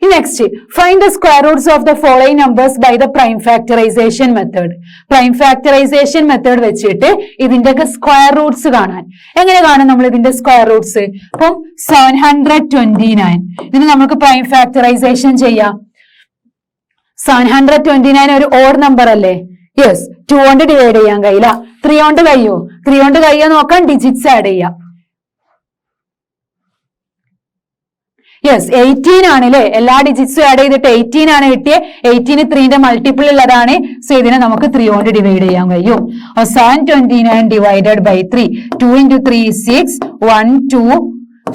Next, find the square roots of the following numbers by the prime factorization method. Prime factorization method വെച്ചിട്ട് ഇതിന്റെയൊക്കെ square Roots കാണാൻ. എങ്ങനെ കാണും നമ്മൾ ഇതിന്റെ സ്ക്വയർ റൂട്ട്സ്? അപ്പം 729 ഇതിന് നമുക്ക് പ്രൈം ഫാക്ടറൈസേഷൻ ചെയ്യാം. 729 ഒരു ഓഡ് നമ്പർ അല്ലേ? യെസ്. 2 കൊണ്ട് ഡിവൈഡ് ചെയ്യാൻ കഴിയില്ല. 3 കൊണ്ട് കഴിയോ? 3 കൊണ്ട് കഴിയോ നോക്കാൻ ഡിജിറ്റ്സ് ആഡ് ചെയ്യാം. യെസ്, 18 ആണ് അല്ലെ? എല്ലാ ഡിജിറ്റ്സും ആഡ് ചെയ്തിട്ട് 18 ആണ് കിട്ടിയത്. 18 3ന്റെ മൾട്ടിപ്പിൾ ഉള്ളതാണ്. സോ ഇതിനെ നമുക്ക് 3 കൊണ്ട് ഡിവൈഡ് ചെയ്യാൻ കഴിയും. 729 divided by 3. 2 into 3 is 6. 1 2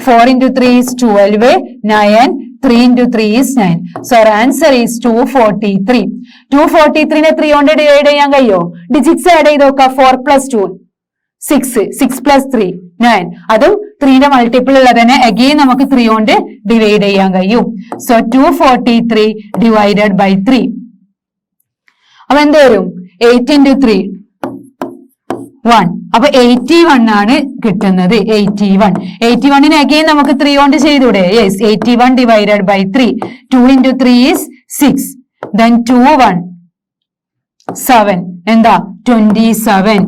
4 into 3 is 12. 9 3 into 3 is 9. So our answer is 243. 243നെ 3 കൊണ്ട് ഡിവൈഡ് ചെയ്യാൻ കഴിയോ? ഡിജിറ്റ്സ് ആഡ് ചെയ്ത് നോക്കാം. 4 plus 2 6. 6 plus 3 9. അതും 3ന്റെ മൾട്ടിപ്പിൾ ഉള്ളതിനെ അഗെയിൻ നമുക്ക് 3 കൊണ്ട് ഡിവൈഡ് ചെയ്യാൻ കഴിയും. So 243 divided by 3. അപ്പൊ എന്ത് വരും? 8 into 3 1. അപ്പൊ 81 ആണ് കിട്ടുന്നത്. 81നെ അഗെയിൻ നമുക്ക് 3 കൊണ്ട് ചെയ്തൂടെ? Yes. 81 divided by 3. 2 into 3 is 6. Then 2 1 7. എന്താ? 27.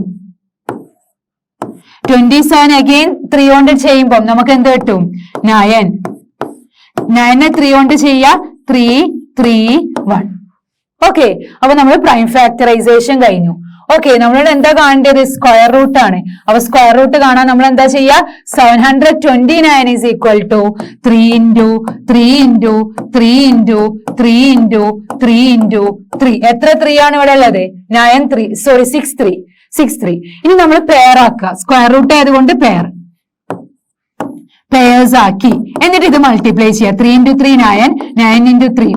27 അഗെയിൻ 3 കൊണ്ട് ചെയ്യുമ്പോൾ നമുക്ക് എന്ത് കിട്ടും? 9. 9നെ 3 കൊണ്ട് ചെയ്യാ. 3 3 1. ഓക്കെ, അപ്പൊ നമ്മൾ പ്രൈം ഫാക്ടറൈസേഷൻ കഴിഞ്ഞു. ഓക്കെ, നമ്മളോട് എന്താ കാണേണ്ടത്? സ്ക്വയർ റൂട്ട് ആണ്. അപ്പൊ സ്ക്വയർ റൂട്ട് കാണാൻ നമ്മൾ എന്താ ചെയ്യാ? 729 is equal to 3 into 3 into 3 into 3 into 3 into 3. എത്ര 3 ആണ് ഇവിടെ ഉള്ളത്? 9 3 സോറി 6 3 6 3. ഇനി നമ്മൾ പെയർ ആക്കുക. സ്ക്വയർ റൂട്ട് ആയതുകൊണ്ട് പെയർസ് ആക്കി എന്നിട്ട് ഇത് മൾട്ടിപ്ലൈ ചെയ്യുക. 3 into 3 9. 9 into 3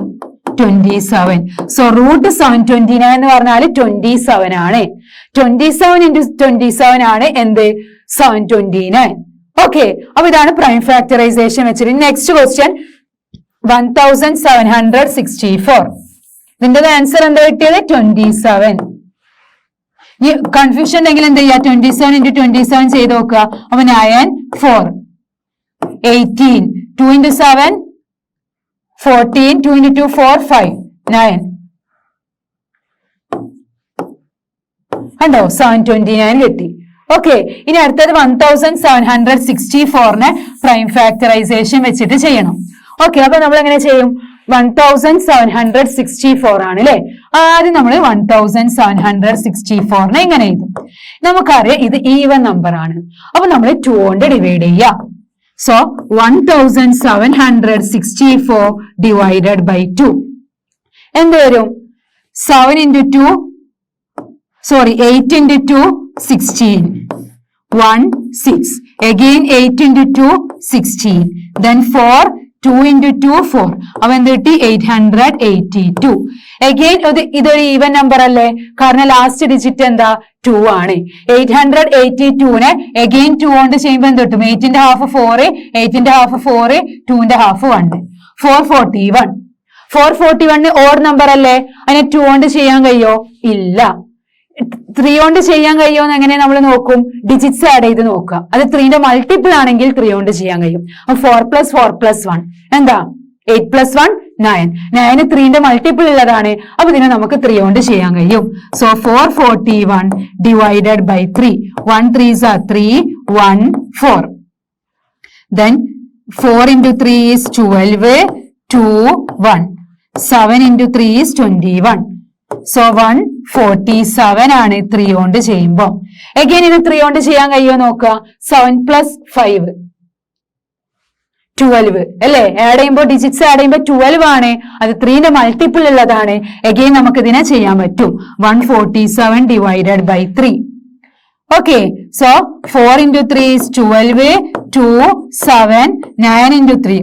27. സോ റൂട്ട് 729 എന്ന് പറഞ്ഞാൽ 27 ആണ്. 27 into 27 ആണ് എന്ത്? 729. ഓക്കെ, അപ്പൊ ഇതാണ് പ്രൈം ഫാക്ടറൈസേഷൻ വെച്ചിട്ട്. Next question 1764. ഇതിന്റെ ആൻസർ എന്താ കിട്ടിയത്? 27. കൺഫ്യൂഷൻ ഉണ്ടെങ്കിൽ എന്ത് ചെയ്യാ? 27 into 27 ചെയ്ത് നോക്കുക. അപ്പൊ 9 4 18. 2 into 7 14. 2 into 2 4 5 9. കണ്ടോ? 729 കിട്ടി. ഓക്കെ, ഇനി അടുത്തത് 1764നെ പ്രൈം ഫാക്ടറൈസേഷൻ വെച്ചിട്ട് ചെയ്യണം. ഓക്കെ, അപ്പൊ നമ്മൾ എങ്ങനെ ചെയ്യും? 1764 ആണ് അല്ലെ? ആദ്യം നമ്മൾ 1764നെ ഇങ്ങനെ എഴുതും. നമുക്കറിയാം ഇത് ഈവൻ നമ്പർ ആണ്. അപ്പൊ നമ്മൾ 2 കൊണ്ട് ഡിവൈഡ് ചെയ്യാം. സോ 1764 ഡിവൈഡഡ് ബൈ 2 എന്ത് വരും? 7 into 2 sorry 8 into 2 16. 1 6. Again 8 into 2 16. Then 4 2 into 2 4. അപ്പൊ എന്ത് കിട്ടി? 882. അഗെയിൻ ഇതൊരു ഈവൻ നമ്പർ അല്ലേ? കാരണം ലാസ്റ്റ് ഡിജിറ്റ് എന്താ? 2 ആണ്. 882നെ അഗെയിൻ 2 കൊണ്ട് ചെയ്യുമ്പോൾ എന്ത് കിട്ടും? 8ന്റെ ഹാഫ് 4. 8ന്റെ ഹാഫ് 4. 2ന്റെ ഹാഫ് 1. 441. 441 ഓഡ് നമ്പർ അല്ലേ? അതിനെ 2 കൊണ്ട് ചെയ്യാൻ കഴിയോ? ഇല്ല. 3 കൊണ്ട് ചെയ്യാൻ കഴിയുമെന്ന് എങ്ങനെ നമ്മൾ നോക്കും? ഡിജിറ്റ്സ് ആഡ് ചെയ്ത് നോക്കുക. അത് 3ന്റെ മൾട്ടിപ്പിൾ ആണെങ്കിൽ 3 കൊണ്ട് ചെയ്യാൻ കഴിയും. 4 plus 4 plus 1 എന്താ? 8 plus 1 9. 9 3ന്റെ മൾട്ടിപ്പിൾ ഉള്ളതാണ്. അപ്പൊ ഇതിനെ നമുക്ക് 3 കൊണ്ട് ചെയ്യാൻ കഴിയും. So 441 divided by 3. 1 3s are 3 1 4. Then 4 into 3 is 12. 2 1. 7 into 3 is 21. So 147 ആണ് 3 കൊണ്ട് ചെയ്യുമ്പോ. അഗൈൻ ഇത് 3 കൊണ്ട് ചെയ്യാൻ കഴിയുമോ നോക്കുക. 7 plus 5 12 അല്ലേ? ആഡ് ചെയ്യുമ്പോൾ ഡിജിറ്റ്സ് ആഡ് ചെയ്യുമ്പോൾ 12 ആണ്. അത് 3ന്റെ മൾട്ടിപ്പിൾ ഉള്ളതാണ്. അഗൈൻ നമുക്ക് ഇതിനെ ചെയ്യാൻ പറ്റും. 147 divided by 3. Okay, so 4 into 3 is 12. 2 7 9 into 3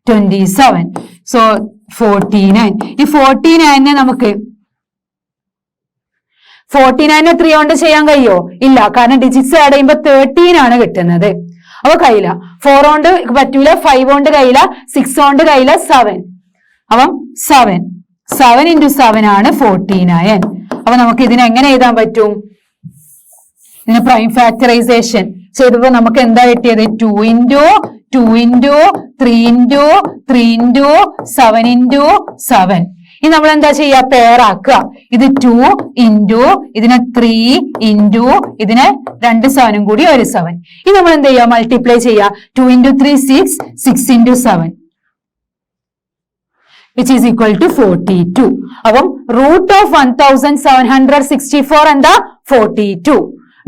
27. So 49. ഈ 49നെ നമുക്ക് 49നെ 3 കൊണ്ട് ചെയ്യാൻ കഴിയോ? ഇല്ല, കാരണം ഡിജിറ്റ്സ് ആഡ് ചെയ്യുമ്പോൾ 13 ആണ് കിട്ടുന്നത്. അപ്പൊ കഴിയില്ല. 4 കൊണ്ട് പറ്റൂല, 5 കൊണ്ട് കഴിയില്ല, 6 കൊണ്ട് കഴിയില്ല, 7. അപ്പം 7 into 7 ആണ് 49. അപ്പൊ നമുക്ക് ഇതിനെ എങ്ങനെ എഴുതാൻ പറ്റും? ഇതിന് പ്രൈം ഫാക്ടറൈസേഷൻ ചെയ്തപ്പോ നമുക്ക് എന്താ കിട്ടിയത്? 2 into 2 into 3 into 3 into 7 into 7. ഇനി നമ്മൾ എന്താ ചെയ്യാ? പെയർ ആക്കുക. ഇത് 2 into ഇതിനെ 3 into ഇതിനെ 2 7 കൂടി ഒരു 7. ഇനി നമ്മൾ എന്ത് ചെയ്യാ? മൾട്ടിപ്ലൈ ചെയ്യാ. 2 into 3 6, 6 into 7 which is equal to 42. അപ്പം root of 1764 എന്താ? 42.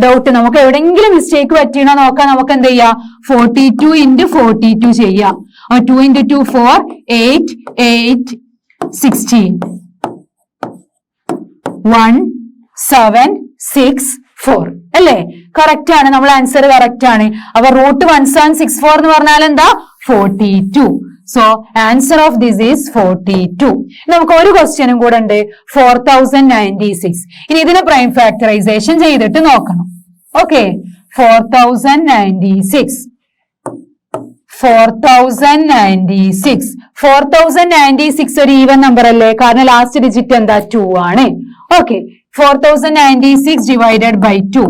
ഡൗട്ട് നമുക്ക് എവിടെയെങ്കിലും മിസ്റ്റേക്ക് പറ്റിയണോ നോക്കാൻ നമുക്ക് എന്ത് ചെയ്യാം? 42 into 42 ചെയ്യാം. 2 into 2 4, 8, 8, 16, 1, 7, 6, 4 അല്ലേ? കറക്റ്റ് ആണ്. നമ്മൾ ആൻസർ കറക്റ്റ് ആണ്. അപ്പൊ റൂട്ട് 1764 എന്ന് പറഞ്ഞാൽ എന്താ? 42. So answer of this is 42. നമുക്ക് ഒരു ക്വസ്റ്റ്യനും കൂടെ ഉണ്ട്, 4096. ഇനി ഇതിനെ പ്രൈം ഫാക്ടറൈസേഷൻ ചെയ്തിട്ട് നോക്കണം. ഓക്കെ, 4096 ഒരു ഈവൻ നമ്പർ അല്ലേ? കാരണം ലാസ്റ്റ് ഡിജിറ്റ് എന്താ? 2 ആണ്. Okay, 4096 divided by 2.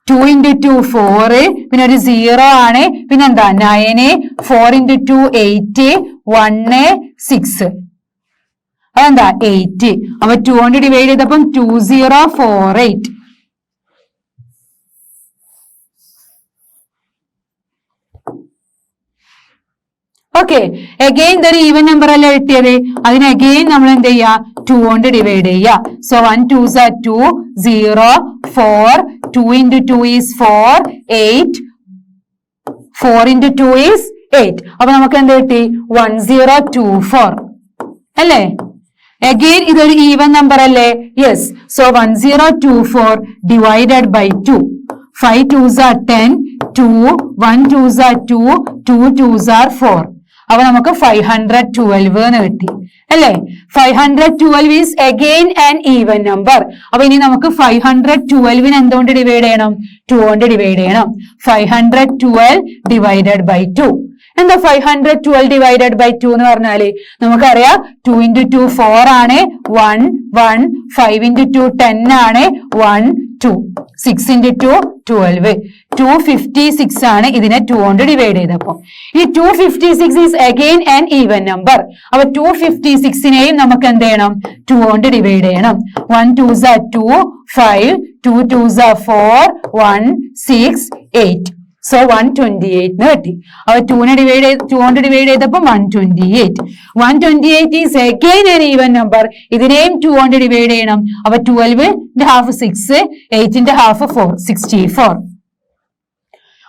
2 into 2 4, പിന്നെ ഒരു 0 ആണ്, പിന്നെ എന്താ 9, 4 into 2 8, 1 6, അതെന്താ 8. അപ്പൊ 2 കൊണ്ട് ഡിവൈഡ് ചെയ്തപ്പം 2048. ഓക്കെ, അഗെയിൻ ഇതൊരു ഈവൻ നമ്പർ അല്ലേ കിട്ടിയത്. അതിന് അഗെയിൻ നമ്മൾ എന്ത് ചെയ്യാ? 2 കൊണ്ട് ഡിവൈഡ് ചെയ്യാ. So 1 2s are 2, 0, 4, 2 into 2 is 4, 8, 4 into 2 is 8. അപ്പൊ നമുക്ക് എന്ത് കിട്ടി? 1024 അല്ലേ? അഗെയിൻ ഇതൊരു ഈവൻ നമ്പർ അല്ലേ? Yes. So 1024 divided by 2. 5 2s are 10, 2, 1 2s are 2, 2 2s are 4. അപ്പൊ നമുക്ക് 512 എന്ന് കിട്ടി അല്ലേ? 512 is again an even number. അപ്പൊ ഇനി നമുക്ക് 512 എന്തുകൊണ്ട് ഡിവൈഡ് ചെയ്യണം? 2 കൊണ്ട് ഡിവൈഡ് ചെയ്യണം. 512 ഡിവൈഡഡ് ബൈ 2. എന്താ 512 ഡിവൈഡഡ് ബൈ 2 എന്ന് പറഞ്ഞാല് നമുക്കറിയാം 2 into 2 4 ആണ്, 1 1, 5 into 2 10 ആണ്, 1 2, 6 into 2 12, 256 ആണ്. ഇതിനെ 2 കൊണ്ട് ഡിവൈഡ് ചെയ്തപ്പോ ഈ 256 is again an even number. അപ്പൊ 256നെയും നമുക്ക് എന്ത് ചെയ്യണം? 2 കൊണ്ട് ഡിവൈഡ് ചെയ്യണം. 1 2s are 2, 5, 2 2s are 4, 1 6, 8. So 128 എന്ന് കിട്ടി. അപ്പൊ 2 കൊണ്ട് ഡിവൈഡ് ചെയ്തപ്പോ 128. 128 is again an even number. ഇതിനെയും 2 കൊണ്ട് ഡിവൈഡ് ചെയ്യണം. അപ്പൊ 12 ന്റെ ഹാഫ് 6, 8 ന്റെ half 4, 64.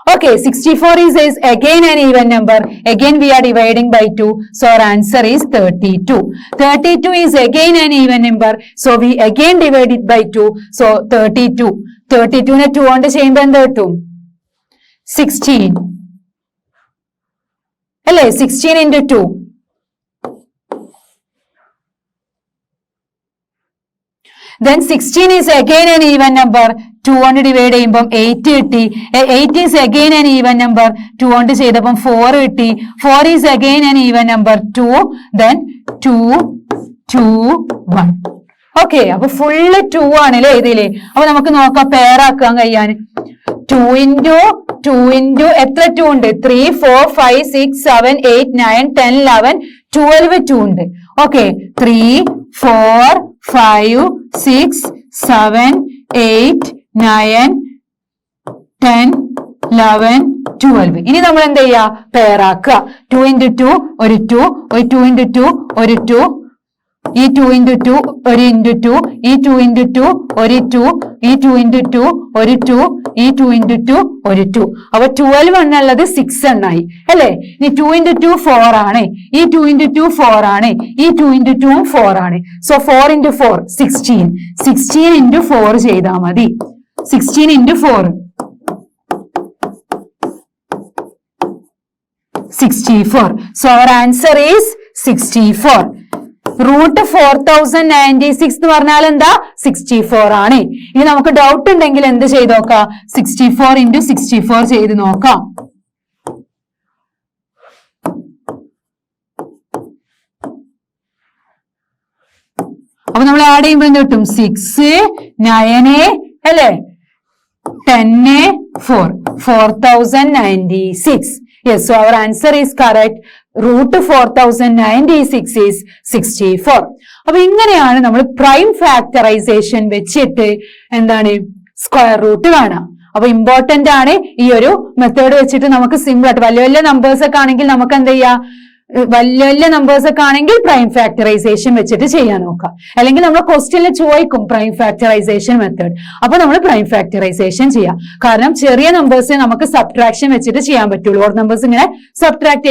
Okay, 64 is again an even number. Again we are dividing by 2. So our answer is 32. 32 is again an even number. So we again divide it by 2. So 32. 32 ne 2 കൊണ്ട് ചെയ്യുമ്പോൾ എന്ത് കിട്ടും? 16 അല്ലേ? 16 into 2. Then 16 is again an even number. 2 കൊണ്ട് divide ചെയ്യുമ്പോൾ 8 കിട്ടി. 8 is again an even number. 2 കൊണ്ട് ചെയ്തപ്പം 4 കിട്ടി. 4 is again an even number. 2, then 2 2 1. Okay, അപ്പൊ ഫുള്ള് 2 ആണല്ലേ ഇതില്. അപ്പൊ നമുക്ക് നോക്കാം പെയർ ആക്കാൻ കഴിയാൻ. 2 into 2 into എത്ര 2 ഉണ്ട്? 3 4 5 6 7 8 9 10 11 12 2 ഉണ്ട്. ഓക്കെ, 3 4 5 6 7 8 9 10 11 12. ഇനി നമ്മൾ എന്ത് ചെയ്യാ? പെയർ ആക്കുക. 2 into 2 ഒരു 2, ഒരു 2 into 2 ഒരു 2, ഈ 2 into 2 ഒരു into 2, ഈ 2 into 2 ഒരു 2, ഈ 2 into 2 ഒരു 2, ഈ 2 into 2 ഒരു 2. അപ്പൊ 12 എന്നുള്ളത് 6 എണ്ണായി അല്ലേ? ഇനി 2 into 2 4 ആണ്, ഈ 2 into 2 4 ആണ്, ഈ 2 into 2 4 ആണ്. So 4 into 4 16. 16 into 4 ചെയ്താൽ മതി. 16 into 4 64. So our answer is 64. Root 4096 എന്ന് പറഞ്ഞാൽ എന്താ? 64 ആണ്. ഇനി നമുക്ക് ഡൗട്ട് ഉണ്ടെങ്കിൽ എന്ത് ചെയ്ത് നോക്കാം? 64 into 64 ചെയ്ത് നോക്കാം. അപ്പൊ നമ്മൾ ആഡ് ചെയ്യുമ്പോൾ എന്ത് കിട്ടും? 6 9 അല്ലേ, 10 4. 4096. Yes, so our answer is correct. Root 4096 is 64. അപ്പൊ ഇങ്ങനെയാണ് നമ്മൾ പ്രൈം ഫാക്ടറൈസേഷൻ വെച്ചിട്ട് എന്താണ് സ്ക്വയർ റൂട്ട് കാണാം. അപ്പൊ ഇമ്പോർട്ടന്റ് ആണ് ഈ ഒരു മെത്തേഡ് വെച്ചിട്ട് നമുക്ക് സിമ്പിൾ ആയിട്ട് വലിയ വലിയ നമ്പേഴ്സ് ഒക്കെ ആണെങ്കിൽ നമുക്ക് എന്ത് ചെയ്യാം, വലിയ വലിയ നമ്പേഴ്സ് ഒക്കെ ആണെങ്കിൽ പ്രൈം ഫാക്ടറൈസേഷൻ വെച്ചിട്ട് ചെയ്യാൻ നോക്കാം. അല്ലെങ്കിൽ നമ്മൾ ക്വസ്റ്റ്യനിൽ ചോദിക്കും പ്രൈം ഫാക്ടറൈസേഷൻ മെത്തേഡ്, അപ്പൊ നമ്മൾ പ്രൈം ഫാക്ടറൈസേഷൻ ചെയ്യാം. കാരണം ചെറിയ നമ്പേഴ്സ് നമുക്ക് സബ്ട്രാക്ഷൻ വെച്ചിട്ട് ചെയ്യാൻ പറ്റുള്ളൂ. ഓഡ് നമ്പേഴ്സ് ഇങ്ങനെ സബ്ട്രാക്ട്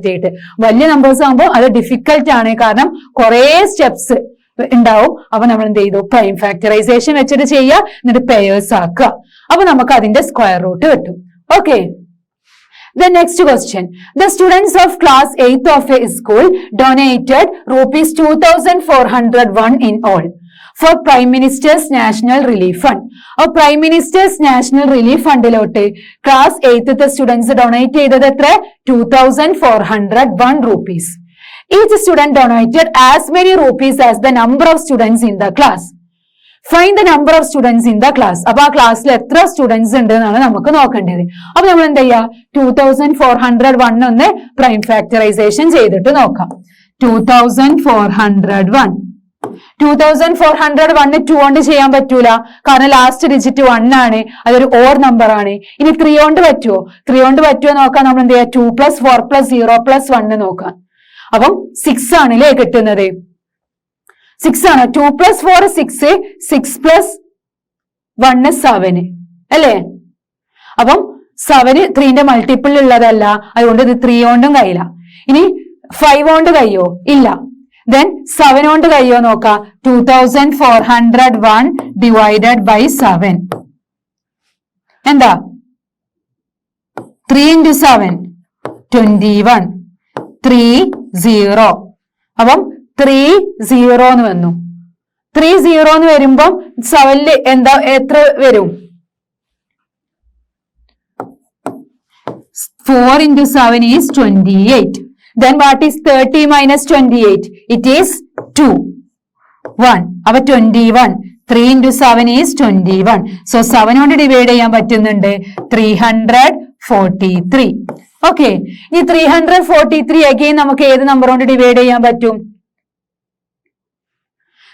ചെയ്തിട്ട് വലിയ നമ്പേഴ്സ് ആകുമ്പോൾ അത് ഡിഫിക്കൽട്ട് ആണ്, കാരണം കുറെ സ്റ്റെപ്സ് ഉണ്ടാവും. അപ്പൊ നമ്മൾ എന്ത് ചെയ്തു, പ്രൈം ഫാക്ടറൈസേഷൻ വെച്ചിട്ട് ചെയ്യുക, എന്നിട്ട് പെയേഴ്സ് ആക്കുക. അപ്പൊ നമുക്ക് അതിന്റെ സ്ക്വയർ റൂട്ട് കിട്ടും. Okay. The next question. The students of class 8th of a school donated rupees 2,401 in all for Prime Minister's National Relief Fund. Prime Minister's National Relief Fund ilotte class 8th students donate ചെയ്തത് എത്ര? 2,401 rupees. Each student donated as many rupees as the number of students in the class. Find the number of students in the class. അപ്പൊ ആ ക്ലാസ്സിൽ എത്ര students ഉണ്ട് എന്നാണ് നമുക്ക് നോക്കേണ്ടത്. അപ്പൊ നമ്മൾ എന്താ ചെയ്യാ, 2,401 ഒന്ന് പ്രൈം ഫാക്ടറൈസേഷൻ ചെയ്തിട്ട് നോക്കാം. 2,401 2 കൊണ്ട് ചെയ്യാൻ പറ്റൂല, കാരണം ലാസ്റ്റ് ഡിജിറ്റ് 1 ആണ്, അതൊരു ഓഡ് നമ്പർ ആണ്. ഇനി 3 കൊണ്ട് പറ്റുമോ? 3 കൊണ്ട് പറ്റുമോ നോക്കാം. നമ്മൾ എന്ത് ചെയ്യാ, 2 + 4 + 0 + 1 നോക്കാം. അപ്പം 6 ആണല്ലേ കിട്ടുന്നത്. 6 ആണ്. 2 + 4 6, 6 + 1 7 അല്ലേ? അപ്പം 7 3ന്റെ മൾട്ടിപ്പിൾ ഉള്ളതല്ല, അതുകൊണ്ട് ഇത് 3 കൊണ്ടും കഴിയില്ല. ഇനി 5 കൊണ്ട് കഴിയോ? ഇല്ല. ദെൻ 7 കൊണ്ട് കഴിയോ നോക്കാം. 2,401 ഡിവൈഡഡ് ബൈ 7 എന്താ? 3 × 7 21 30. അപ്പം 30 എന്ന് വന്നു. 30 എന്ന് വരുമ്പം 7 എന്താ എത്ര വരും? 4 × 7 is 28. Then what is 30 minus 28? It is 2. 1. അപ്പൊ 21. 3 × 7 is 21. So 7 കൊണ്ട് ഡിവൈഡ് ചെയ്യാൻ പറ്റുന്നുണ്ട്. 343. ഓക്കെ. ഈ 343 അഗെയിൻ നമുക്ക് ഏത് നമ്പർ കൊണ്ട് ഡിവൈഡ് ചെയ്യാൻ പറ്റും?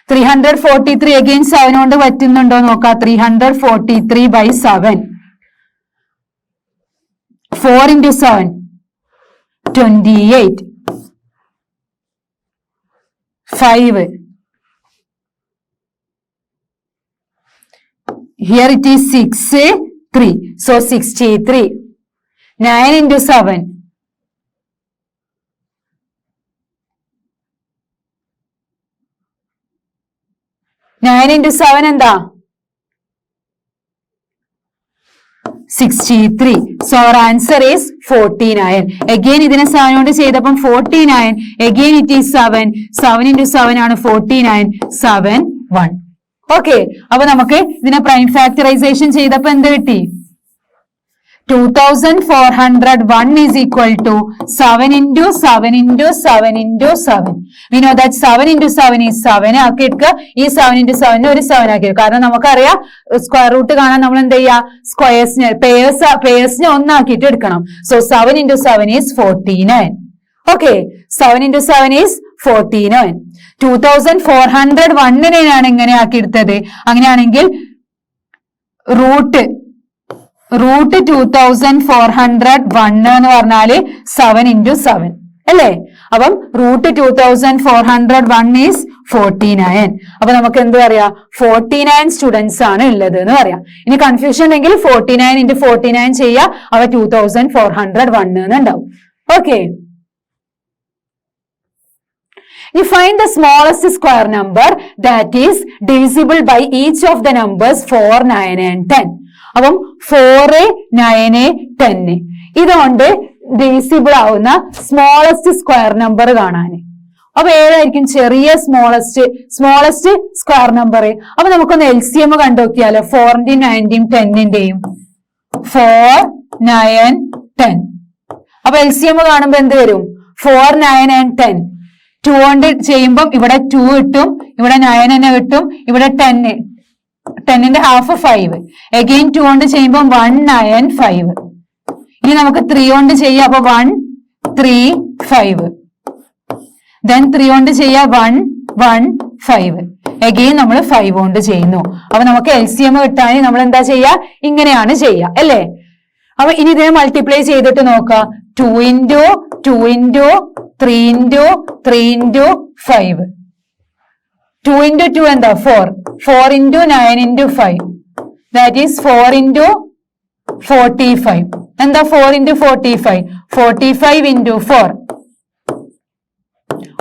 343 അഗെയിൻ 7 കൊണ്ട് പറ്റുന്നുണ്ടോ നോക്കാം. 343 by 7. 4 × 7 28. 5. Here it is 6 3. So 63. 9 × 7 9 × 7 എന്താ? 63. So our answer is 49. Again ഇതിനെ 7 കൊണ്ട് ചെയ്തപ്പം 49. Again it is 7. 7 × 7 ആണ് 49. 7 1. ഓക്കെ. അപ്പൊ നമുക്ക് ഇതിനെ പ്രൈം ഫാക്ടറൈസേഷൻ ചെയ്തപ്പോ എന്ത് കിട്ടി? 2,401 is equal to 7 × 7 × 7 × 7. We know that 7 × 7 is 7 ആക്കി എടുക്കുക. ഈ 7 × 7 ഒരു 7 ആക്കി എടുക്കുക. കാരണം നമുക്കറിയാം സ്ക്വയർ റൂട്ട് കാണാൻ നമ്മൾ എന്ത് ചെയ്യുക, സ്ക്വയേഴ്സിനെ പേയേഴ്സിനെ ഒന്നാക്കിയിട്ട് എടുക്കണം. So 7 × 7 is 49. ഓക്കെ. 7 × 7 is 49. 2,401 ഇങ്ങനെ ആക്കി എടുത്തത്. അങ്ങനെയാണെങ്കിൽ റൂട്ട് 2,401 എന്ന് പറഞ്ഞാല് 7 × 7 അല്ലേ? അപ്പം റൂട്ട് 2,401 ഈസ് 49. അപ്പൊ നമുക്ക് എന്ത് പറയാ, 49 സ്റ്റുഡൻസ് ആണ് ഉള്ളത് എന്ന് പറയാം. ഇനി കൺഫ്യൂഷൻ ഉണ്ടെങ്കിൽ 49 × 49 ചെയ്യാ, അവ 2,401 എന്നുണ്ടാവും. Okay. You find the smallest square number that is divisible by each of the numbers 4, 9 and 10. അപ്പം 4, 9, 10 ഇതുകൊണ്ട് ഡിവിസിബിൾ ആവുന്ന സ്മോളസ്റ്റ് സ്ക്വയർ നമ്പർ കാണാൻ. അപ്പൊ ഏതായിരിക്കും ചെറിയ സ്മോളസ്റ്റ് സ്ക്വയർ നമ്പർ? അപ്പൊ നമുക്കൊന്ന് LCM കണ്ടുനോക്കിയാലോ. 4ന്റെയും 9ന്റെയും 10ന്റെയും 4, 9, 10. അപ്പൊ LCM കാണുമ്പോ എന്ത് വരും? 4, 9 and 10. 2 കൊണ്ട് ചെയ്യുമ്പം ഇവിടെ 2 കിട്ടും, ഇവിടെ 9 തന്നെ കിട്ടും, ഇവിടെ 10 10ന്റെ ഹാഫ് 5. അഗെയിൻ 2 കൊണ്ട് ചെയ്യുമ്പോൾ 1 9 5. ഇനി നമുക്ക് 3 കൊണ്ട് ചെയ്യാം. അപ്പൊ 1 3 5. ദെൻ 3 കൊണ്ട് ചെയ്യാം 1 1 5. അഗെയിൻ നമ്മൾ 5 കൊണ്ട് ചെയ്യുന്നു. അപ്പൊ നമുക്ക് LCM കിട്ടാൻ നമ്മൾ എന്താ ചെയ്യാ? ഇങ്ങനെയാണ് ചെയ്യുക അല്ലേ? അപ്പൊ ഇനി ഇതിനെ മൾട്ടിപ്ലൈ ചെയ്തിട്ട് നോക്കാം. 2 into 2 into 3 into 3 into 5. 2 into 2 എന്താ 4. 4 into 9 into 5. That is 4 into 45. എന്താ 4 into 45? 45 into 4.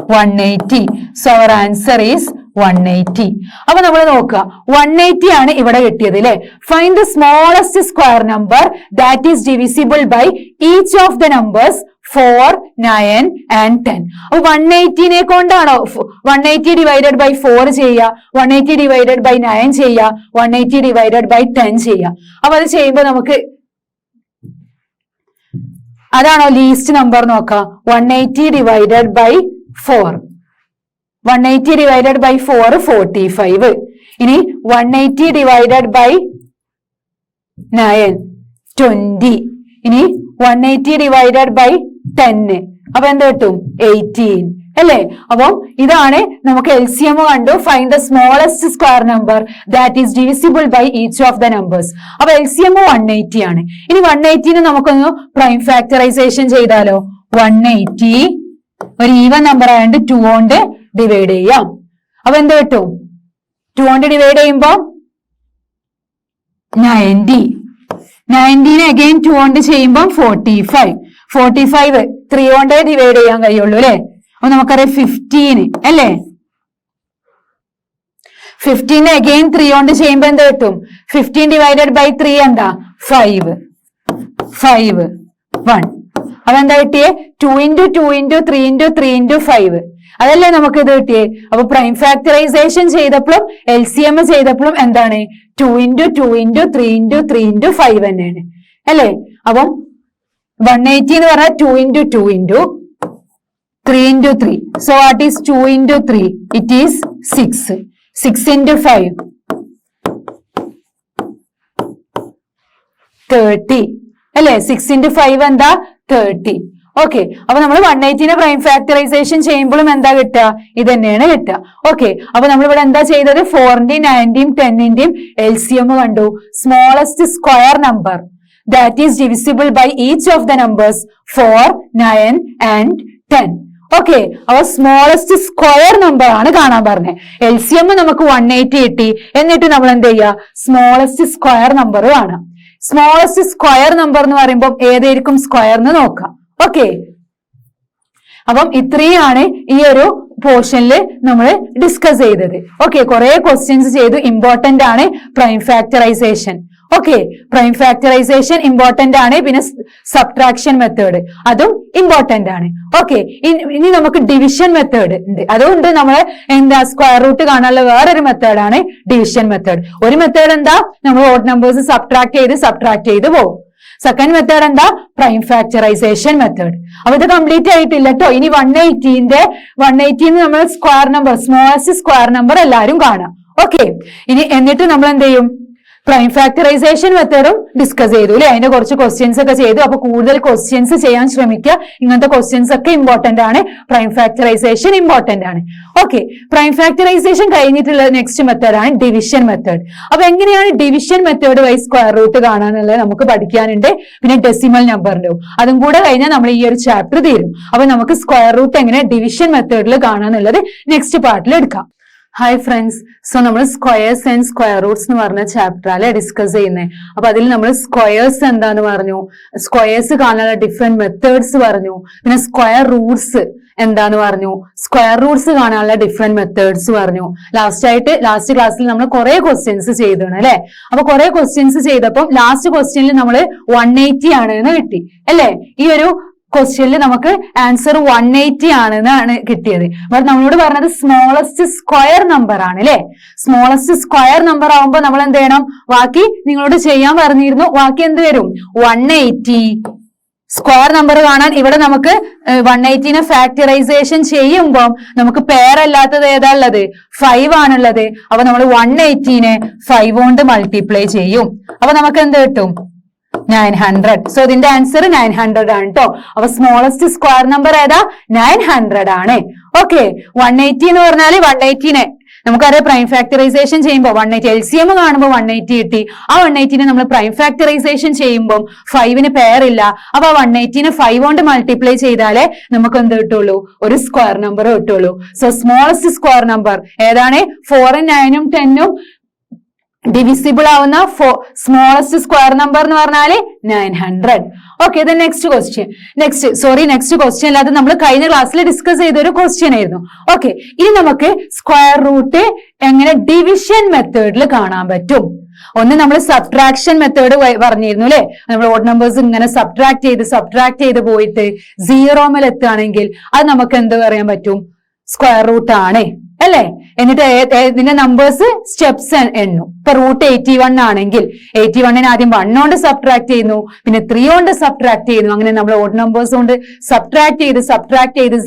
180. So our answer is 180. അപ്പൊ നമ്മൾ നോക്കുക 180 ആണ് ഇവിടെ കിട്ടിയത് അല്ലെ. Find the smallest square number that is divisible by each of the numbers 4 9 and 10. അപ്പൊ 180നെ കൊണ്ടാണോ 180 ഡിവൈഡഡ് ബൈ 4 ചെയ്യുക, 180 ഡിവൈഡഡ് ബൈ 9 ചെയ്യുക, 180 ഡിവൈഡഡ് ബൈ 10 ചെയ്യുക. അപ്പൊ അത് ചെയ്യുമ്പോൾ നമുക്ക് അതാണോ ലീസ്റ്റ് നമ്പർ നോക്കാം. 180 ഡിവൈഡഡ് ബൈ 4. 180 divided by 4 45. ഇനി 180 divided by 9 20. ഇനി 180 divided by 10. അപ്പൊ എന്ത് കിട്ടും? 18 അല്ലേ? അപ്പം ഇതാണ് നമുക്ക് LCM കണ്ടു. Find the smallest square number that is divisible by each of the numbers. അപ്പൊ LCM 180 ആണ്. ഇനി 180നെ നമുക്കൊന്ന് പ്രൈം ഫാക്ടറൈസേഷൻ ചെയ്താലോ. 180 ഒരു ഈവൻ നമ്പർ ആയതുകൊണ്ട് 2 കൊണ്ട് ഡിവൈഡ് ചെയ്യാം. അപ്പൊ എന്ത് കിട്ടും? 2 കൊണ്ട് ഡിവൈഡ് ചെയ്യുമ്പോ 90. 90നെ അഗെയിൻ 2 കൊണ്ട് ചെയ്യുമ്പോൾ 45. 45 3 കൊണ്ട് ഡിവൈഡ് ചെയ്യാൻ കഴിയുള്ളൂ അല്ലെ. അപ്പൊ നമുക്കറിയാം 15 അല്ലേ. 15നെ അഗെയിൻ 3 കൊണ്ട് ചെയ്യുമ്പോ എന്ത് കിട്ടും? 15 ഡിവൈഡഡ് ബൈ 3 എന്താ? 5 5 1. അപ്പൊ എന്താ കിട്ടിയേ? 2 into 2 into 3 into 3 into 5. അതല്ലേ നമുക്ക് ഇത് കിട്ടിയേ. അപ്പൊ പ്രൈം ഫാക്ടറൈസേഷൻ ചെയ്തപ്പോഴും LCM ചെയ്തപ്പോഴും എന്താണ്? 2 into 2 into 3 into 3 into 5 തന്നെയാണ് അല്ലേ. അപ്പം 180 എന്ന് പറഞ്ഞാൽ 2 into 2 into 3 into 3. So what is 2 into 3? It is 6. 6 into 5 30 അല്ലേ. 6 into 5 എന്താ? 30. ഓക്കെ. അപ്പൊ നമ്മൾ 180നെ പ്രൈം ഫാക്ടറൈസേഷൻ ചെയ്യുമ്പോഴും എന്താ കിട്ടുക? ഇത് തന്നെയാണ് കിട്ടുക. ഓക്കെ. അപ്പൊ നമ്മളിവിടെ എന്താ ചെയ്തത്? 4ന്റെയും 9ന്റെയും 10ന്റെയും LCM കണ്ടു. Smallest square number that is divisible by each of the numbers 4 9 and 10. Okay. അപ്പൊ സ്മോളസ്റ്റ് സ്ക്വയർ നമ്പർ ആണ് കാണാൻ പറഞ്ഞത്. LCM നമുക്ക് 180 കിട്ടി. എന്നിട്ട് നമ്മൾ എന്ത് ചെയ്യുക? സ്മോളസ്റ്റ് സ്ക്വയർ നമ്പർ കാണാം. സ്മോളസ്റ്റ് സ്ക്വയർ നമ്പർ എന്ന് പറയുമ്പോൾ ഏതായിരിക്കും സ്ക്വയർ എന്ന് നോക്കാം. ഓക്കെ. അപ്പം ഇത്രയാണ് ഈ ഒരു പോർഷനിൽ നമ്മൾ ഡിസ്കസ് ചെയ്തത്. ഓക്കെ. കുറെ ക്വസ്റ്റ്യൻസ് ചെയ്തു. ഇമ്പോർട്ടന്റ് ആണ് prime factorisation. Okay. Prime factorisation important ആണ്. പിന്നെ സബ്ട്രാക്ഷൻ മെത്തേഡ് അതും ഇമ്പോർട്ടന്റ് ആണ്. ഓക്കെ. ഇനി നമുക്ക് ഡിവിഷൻ മെത്തേഡ് ഉണ്ട്. അതുകൊണ്ട് നമ്മൾ എന്താ സ്ക്വയർ റൂട്ട് കാണാനുള്ള വേറൊരു മെത്തേഡാണ് ഡിവിഷൻ മെത്തേഡ്. ഒരു മെത്തേഡ് എന്താ? നമ്മൾ ഓഡ് നമ്പേഴ്സ് സബ്ട്രാക്ട് ചെയ്ത് പോകും. സെക്കൻഡ് മെത്തേഡ് എന്താ? Prime factorisation method. അപ്പൊ ഇത് കംപ്ലീറ്റ് ആയിട്ടില്ല കേട്ടോ. ഇനി 180 നമ്മൾ square number smallest square number എല്ലാവരും കാണാം. ഓക്കെ. ഇനി എന്നിട്ട് നമ്മൾ എന്ത് ചെയ്യും? പ്രൈം ഫാക്ടറൈസേഷൻ മെത്തേഡും ഡിസ്കസ് ചെയ്തു അല്ലെ. അതിന്റെ കുറച്ച് ക്വസ്റ്റ്യൻസ് ഒക്കെ ചെയ്തു. അപ്പൊ കൂടുതൽ ക്വസ്റ്റ്യൻസ് ചെയ്യാൻ ശ്രമിക്കുക. ഇങ്ങനത്തെ ക്വസ്റ്റ്യൻസ് ഒക്കെ ഇമ്പോർട്ടന്റ് ആണ്. പ്രൈം ഫാക്ടറൈസേഷൻ ഇമ്പോർട്ടന്റ് ആണ്. ഓക്കെ. പ്രൈം ഫാക്ടറൈസേഷൻ കഴിഞ്ഞിട്ടുള്ള നെക്സ്റ്റ് മെത്തേഡാണ് ഡിവിഷൻ മെത്തേഡ്. അപ്പൊ എങ്ങനെയാണ് division method wise square root കാണാന്നുള്ളത് നമുക്ക് പഠിക്കാനുണ്ട്. പിന്നെ ഡെസിമൽ നമ്പറിന്റെ അതും കൂടെ കഴിഞ്ഞാൽ നമ്മൾ ഈ ഒരു ചാപ്റ്റർ തീരും. അപ്പൊ നമുക്ക് സ്ക്വയർ റൂട്ട് എങ്ങനെ ഡിവിഷൻ മെത്തേഡിൽ കാണാന്നുള്ളത് നെക്സ്റ്റ് പാർട്ടിൽ എടുക്കാം. Hi friends. സോ നമ്മൾ സ്ക്വയേഴ്സ് ആൻഡ് സ്ക്വയർ റൂട്ട്സ് എന്ന് പറഞ്ഞ ചാപ്റ്ററാണ് ഡിസ്കസ് ചെയ്യുന്നത്. അപ്പൊ അതിൽ നമ്മൾ സ്ക്വയേഴ്സ് എന്താന്ന് പറഞ്ഞു, സ്ക്വയേഴ്സ് കാണാനുള്ള ഡിഫറെന്റ് മെത്തേഡ്സ് പറഞ്ഞു, പിന്നെ സ്ക്വയർ റൂട്ട്സ് എന്താന്ന് പറഞ്ഞു, സ്ക്വയർ റൂട്ട്സ് കാണാനുള്ള ഡിഫറെന്റ് മെത്തേഡ്സ് പറഞ്ഞു. ലാസ്റ്റ് ക്ലാസ്സിൽ നമ്മൾ കുറെ ക്വസ്റ്റ്യൻസ് ചെയ്താണ് അല്ലെ. അപ്പൊ കുറെ ക്വസ്റ്റ്യൻസ് ചെയ്തപ്പോൾ ലാസ്റ്റ് ക്വസ്റ്റ്യനിൽ നമ്മൾ 180 ആണ് എന്ന് കിട്ടി അല്ലെ. ഈ ഒരു ക്വസ്റ്റ്യനിൽ നമുക്ക് ആൻസർ 180 ആണെന്നാണ് കിട്ടിയത്. ബട്ട് നമ്മളോട് പറഞ്ഞത് സ്മോളസ്റ്റ് സ്ക്വയർ നമ്പർ ആണ് അല്ലെ. സ്മോളസ്റ്റ് സ്ക്വയർ നമ്പർ ആവുമ്പോൾ നമ്മൾ എന്ത് ചെയ്യണം? ബാക്കി നിങ്ങളോട് ചെയ്യാൻ പറഞ്ഞിരുന്നു. ബാക്കി എന്ത് വരും? 180 സ്ക്വയർ നമ്പർ കാണാൻ ഇവിടെ നമുക്ക് 180നെ ഫാക്ടറൈസേഷൻ ചെയ്യുമ്പോൾ നമുക്ക് പെയർ അല്ലാത്തത് ഏതാ ഉള്ളത്? 5 ആണുള്ളത്. അപ്പൊ നമ്മൾ 180നെ 5 കൊണ്ട് മൾട്ടിപ്ലൈ ചെയ്യും. അപ്പൊ നമുക്ക് എന്ത് കിട്ടും? 900. സോ ഇതിന്റെ ആൻസർ 900 ആണ് കേട്ടോ. അപ്പൊ സ്മോളസ്റ്റ് സ്ക്വയർ നമ്പർ ഏതാ? 900 ആണ്. ഓക്കെ, 180 എന്ന് പറഞ്ഞാല് 180നെ നമുക്കറിയാം പ്രൈം ഫാക്ടറൈസേഷൻ ചെയ്യുമ്പോൾ 180 LCM കാണുമ്പോൾ 180 കിട്ടി. ആ 180നെ നമ്മൾ പ്രൈം ഫാക്ടറൈസേഷൻ ചെയ്യുമ്പോൾ 5ന് പെയർ ഇല്ല. അപ്പൊ 180നെ 5 കൊണ്ട് മൾട്ടിപ്ലൈ ചെയ്താലേ നമുക്ക് എന്ത് കിട്ടുള്ളൂ? ഒരു സ്ക്വയർ നമ്പർ കിട്ടുള്ളൂ. സോ സ്മോളസ്റ്റ് സ്ക്വയർ നമ്പർ ഏതാണ്? 4 ഉം 9 ഉം 10 ഉം ഡിവിസിബിൾ ആവുന്ന സ്മോളസ്റ്റ് സ്ക്വയർ നമ്പർ എന്ന് പറഞ്ഞാല് 900. Okay, next question. Next question അല്ലാതെ നമ്മൾ കഴിഞ്ഞ ക്ലാസ്സിൽ ഡിസ്കസ് ചെയ്ത ഒരു ക്വസ്റ്റ്യൻ ആയിരുന്നു. ഓക്കെ, ഇനി നമുക്ക് സ്ക്വയർ റൂട്ട് എങ്ങനെ ഡിവിഷൻ മെത്തേഡിൽ കാണാൻ പറ്റും. ഒന്ന് നമ്മൾ സബ്ട്രാക്ഷൻ മെത്തേഡ് പറഞ്ഞിരുന്നു അല്ലെ. നമ്മൾ ഓഡ് നമ്പേഴ്സ് ഇങ്ങനെ സബ്ട്രാക്ട് ചെയ്ത് പോയിട്ട് 0 മേൽ എത്തുകയാണെങ്കിൽ അത് നമുക്ക് എന്ത് പറയാൻ പറ്റും? സ്ക്വയർ റൂട്ട് ആണ് അല്ലെ. എന്നിട്ട് ഇതിന്റെ നമ്പേഴ്സ് സ്റ്റെപ്സ് എണ്ണും. ഇപ്പൊ റൂട്ട് 81 ആണെങ്കിൽ 81നെ ആദ്യം 1 കൊണ്ട് സബ്ട്രാക്ട് ചെയ്യുന്നു, പിന്നെ 3 കൊണ്ട് സബ്ട്രാക്ട് ചെയ്യുന്നു. അങ്ങനെ നമ്മൾ ഓഡ് നമ്പേഴ്സ് കൊണ്ട് സബ്ട്രാക്ട് ചെയ്ത്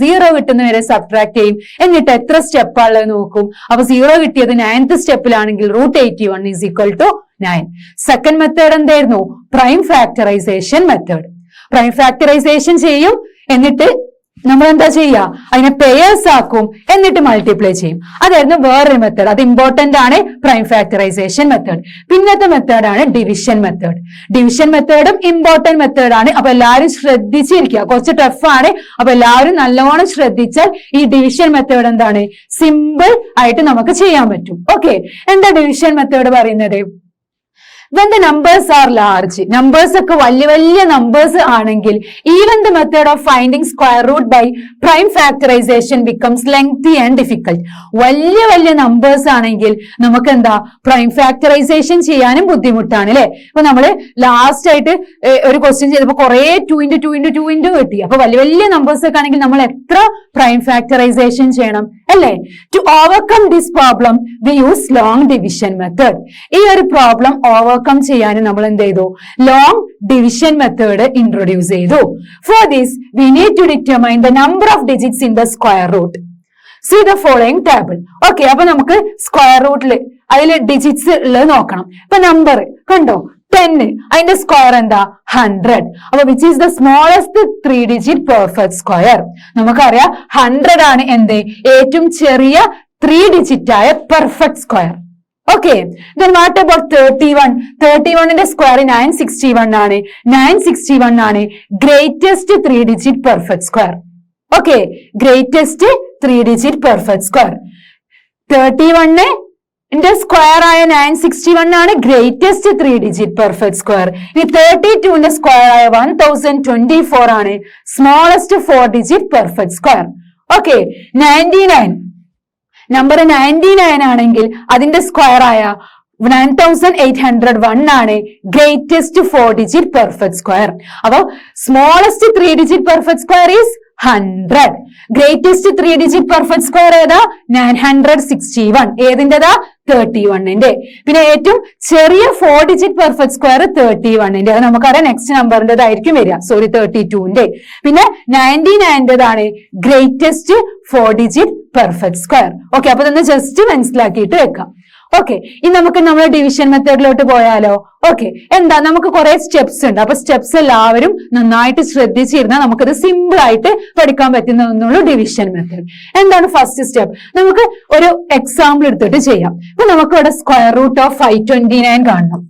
0 കിട്ടുന്ന വരെ സബ്ട്രാക്ട് ചെയ്യും. എന്നിട്ട് എത്ര സ്റ്റെപ്പ് ഉള്ളത് നോക്കും. അപ്പൊ 0 കിട്ടിയത് 9th സ്റ്റെപ്പിലാണെങ്കിൽ root 81 is equal to 9. Second method എന്തായിരുന്നു? Prime factorisation method. Prime factorisation ചെയ്യും, എന്നിട്ട് നമ്മൾ എന്താ ചെയ്യുക? അതിനെ പെയേഴ്സ് ആക്കും, എന്നിട്ട് മൾട്ടിപ്ലൈ ചെയ്യും. അതായിരുന്നു വേറൊരു മെത്തേഡ്. അത് ഇമ്പോർട്ടന്റ് ആണ്, പ്രൈം ഫാക്ടറൈസേഷൻ മെത്തേഡ്. പിന്നത്തെ മെത്തേഡാണ് ഡിവിഷൻ മെത്തേഡ്. ഡിവിഷൻ മെത്തേഡും ഇമ്പോർട്ടന്റ് മെത്തേഡാണ്. അപ്പൊ എല്ലാവരും ശ്രദ്ധിച്ചിരിക്കുക, കുറച്ച് ടഫാണ്. അപ്പൊ എല്ലാവരും നല്ലോണം ശ്രദ്ധിച്ചാൽ ഈ ഡിവിഷൻ മെത്തേഡ് എന്താണ്? സിമ്പിൾ ആയിട്ട് നമുക്ക് ചെയ്യാൻ പറ്റും. ഓക്കെ, എന്താ ഡിവിഷൻ മെത്തേഡ് പറയുന്നത്? when the numbers are large, numbers ഒക്കെ വലിയ numbers ആണെങ്കിൽ even the method of finding square root by prime factorization becomes lengthy and difficult. വലിയ numbers ആണെങ്കിൽ നമുക്ക് എന്താ prime factorization ചെയ്യാനും ബുദ്ധിമുട്ടാണ് അല്ലെ. ഇപ്പൊ നമ്മള് ലാസ്റ്റ് ആയിട്ട് ഒരു ക്വസ്റ്റ്യൻ ചെയ്തപ്പോ കുറെ 2 into 2 into 2 into കിട്ടി. അപ്പൊ വലിയ numbers ഒക്കെ ആണെങ്കിൽ നമ്മൾ എത്ര prime factorization ചെയ്യണം അല്ലെ. To overcome this problem we use long division method. ഈ ഒരു പ്രോബ്ലം ഓവർകം ചെയ്യാനും നമ്മൾ എന്ത് ചെയ്തു? ലോങ് ഡിവിഷൻ മെത്തേഡ് ഇൻട്രൊഡ്യൂസ് ചെയ്തു. For this we need to determine the number of digits in the square root. See the following table. Okay, അപ്പൊ നമുക്ക് square റൂട്ടിൽ അതിൽ ഡിജിറ്റ്സ് ഉള്ളത് നോക്കണം. ഇപ്പൊ നമ്പർ കണ്ടോ 10, അതിന്റെ സ്ക്വയർ എന്താ? 100. അപ്പൊ which is the smallest 3 digit perfect square? നമുക്കറിയാം 100 ആണ് എന്ത്? ഏറ്റവും ചെറിയ 3 digit ആയ perfect square. Okay, then what about 31? 31ന്റെ സ്ക്വയർ 961 ആണ്. 961 ആണ് greatest 3 digit perfect square. Okay, greatest 3 digit perfect square. 31ന്റെ സ്ക്വയർ ആയ 961 ആണ് ഗ്രേറ്റസ്റ്റ് 3 digit പെർഫെക്റ്റ് സ്ക്വയർ. ഇനി 32ന്റെ സ്ക്വയർ ആയ 1024 ആണ് smallest 4 digit perfect square. Okay, 99 number 99 ആണെങ്കിൽ അതിന്റെ സ്ക്വയർ ആയ 9801 ആണ് ഗ്രേറ്റസ്റ്റ് 4 digit പെർഫെക്റ്റ് സ്ക്വയർ. അപ്പൊ smallest 3 digit perfect square is 100. Greatest 3 digit perfect square ഏതാ? 961. ഏതിൻ്റെതാ? 31ന്റെ. പിന്നെ ഏറ്റവും ചെറിയ 4 digit പെർഫെക്റ്റ് സ്ക്വയർ 31ന്റെ. അത് നമുക്കറിയാം നെക്സ്റ്റ് നമ്പറിൻ്റെതായിരിക്കും വരിക. 32ന്റെ. പിന്നെ 99ൻ്റെതാണ് greatest 4 digit perfect square. Okay, അപ്പൊ ഇതൊന്ന് ജസ്റ്റ് മനസ്സിലാക്കിയിട്ട് വെക്കാം. ഓക്കെ, ഇനി നമുക്ക് നമ്മുടെ ഡിവിഷൻ മെത്തേഡിലോട്ട് പോയാലോ? ഓക്കെ, എന്താ നമുക്ക് കുറെ സ്റ്റെപ്സ് ഉണ്ട്. അപ്പൊ സ്റ്റെപ്സ് എല്ലാവരും നന്നായിട്ട് ശ്രദ്ധിച്ചിരുന്നാൽ നമുക്കത് സിമ്പിൾ ആയിട്ട് പഠിക്കാൻ പറ്റുന്ന ഡിവിഷൻ മെത്തേഡ്. എന്താണ് ഫസ്റ്റ് സ്റ്റെപ്പ്? നമുക്ക് ഒരു എക്സാമ്പിൾ എടുത്തിട്ട് ചെയ്യാം. ഇപ്പൊ നമുക്ക് ഇവിടെ സ്ക്വയർ റൂട്ട് ഓഫ് 529 കാണണം.